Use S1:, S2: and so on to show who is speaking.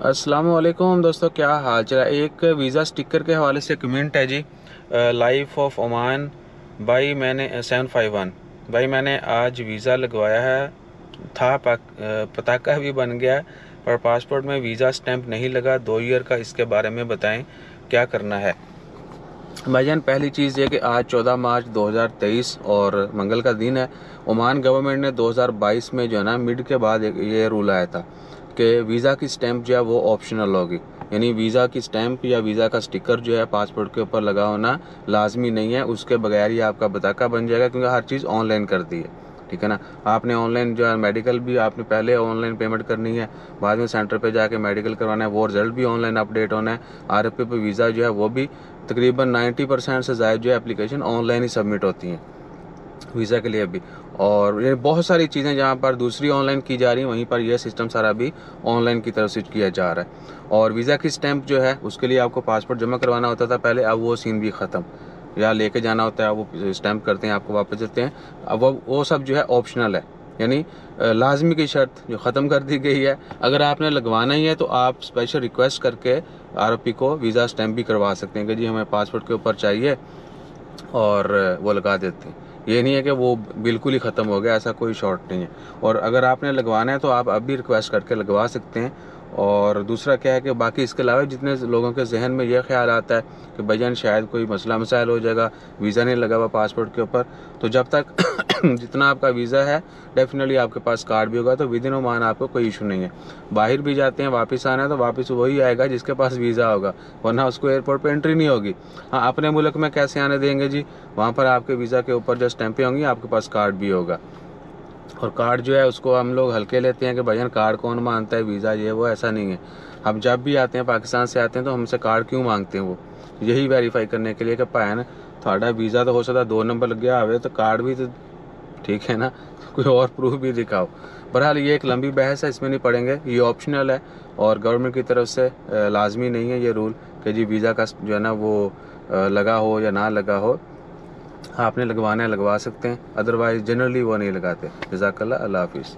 S1: अस्सलाम वालेकुम दोस्तों, क्या हाल चल रहा है। एक वीज़ा स्टिकर के हवाले से कमेंट है जी। लाइफ ऑफ ओमान भाई, मैंने 751 भाई मैंने आज वीज़ा लगवाया है। पताका भी बन गया पर पासपोर्ट में वीज़ा स्टैंप नहीं लगा 2 ईयर का। इसके बारे में बताएं क्या करना है। भाईजान, पहली चीज़ ये कि आज 14 मार्च 2023 और मंगल का दिन है। ओमान गवर्नमेंट ने 2022 में जो है ना मिड के बाद ये रूल आया था कि वीज़ा की स्टैंप जो है वो ऑप्शनल होगी। यानी वीज़ा की स्टैंप या वीज़ा का स्टिकर जो है पासपोर्ट के ऊपर लगा होना लाजमी नहीं है। उसके बगैर ही आपका पताका बन जाएगा, क्योंकि हर चीज़ ऑनलाइन कर दी है। ठीक है ना। आपने ऑनलाइन जो है मेडिकल भी आपने पहले ऑनलाइन पेमेंट करनी है, बाद में सेंटर पे जाके मेडिकल करवाना है, वो रिजल्ट भी ऑनलाइन अपडेट होना है। RFP पे वीज़ा जो है वो भी तकरीबन 90% से ज़्यादा जो है एप्लीकेशन ऑनलाइन ही सबमिट होती हैं वीज़ा के लिए भी। और ये बहुत सारी चीज़ें जहाँ पर दूसरी ऑनलाइन की जा रही हैं, वहीं पर यह सिस्टम सारा भी ऑनलाइन की तरफ से किया जा रहा है। और वीज़ा की स्टैंप जो है उसके लिए आपको पासपोर्ट जमा करवाना होता था पहले, अब वो सीन भी ख़त्म। या लेके जाना होता है, वो स्टैंप करते हैं, आपको वापस देते हैं। अब वो सब जो है ऑप्शनल है। यानी लाजमी की शर्त जो ख़त्म कर दी गई है। अगर आपने लगवाना ही है तो आप स्पेशल रिक्वेस्ट करके RFP को वीज़ा स्टैंप भी करवा सकते हैं कि जी हमें पासपोर्ट के ऊपर चाहिए, और वो लगा देते हैं। ये नहीं है कि वो बिल्कुल ही ख़त्म हो गया, ऐसा कोई शॉर्ट नहीं है। और अगर आपने लगवाना है तो आप अब भी रिक्वेस्ट करके लगवा सकते हैं। और दूसरा क्या है कि बाकी इसके अलावा जितने लोगों के जहन में यह ख्याल आता है कि भाईजान शायद कोई मसला मसाइल हो जाएगा, वीज़ा नहीं लगा हुआ पासपोर्ट के ऊपर, तो जब तक जितना आपका वीज़ा है डेफिनेटली आपके पास कार्ड भी होगा तो विद इन ओमान आपको कोई इशू नहीं है। बाहर भी जाते हैं, वापस आना है तो वापस वही आएगा जिसके पास वीज़ा होगा, वरना उसको एयरपोर्ट पे एंट्री नहीं होगी। हाँ, अपने मुल्क में कैसे आने देंगे जी, वहाँ पर आपके वीज़ा के ऊपर जो स्टैंपें होंगी आपके पास कार्ड भी होगा। और कार्ड जो है उसको हम लोग हल्के लेते हैं कि भाईजान कार्ड कौन मानता है, वीज़ा ये वो ऐसा नहीं है। हम जब भी आते हैं पाकिस्तान से आते हैं तो हमसे कार्ड क्यों मांगते हैं, वो यही वेरीफाई करने के लिए कि भैन थोड़ा वीज़ा तो हो सकता 2 नंबर लग गया हुआ तो कार्ड भी तो ठीक है ना, कोई और प्रूफ भी दिखाओ। बहरहाल ये एक लंबी बहस है, इसमें नहीं पड़ेंगे। ये ऑप्शनल है और गवर्नमेंट की तरफ से लाजमी नहीं है ये रूल कि जी वीज़ा का जो है ना वो लगा हो या ना लगा हो। आपने लगवाना है लगवा सकते हैं, अदरवाइज़ जनरली वो नहीं लगाते। जज़ाकल्लाह, अल्लाह हाफिज़।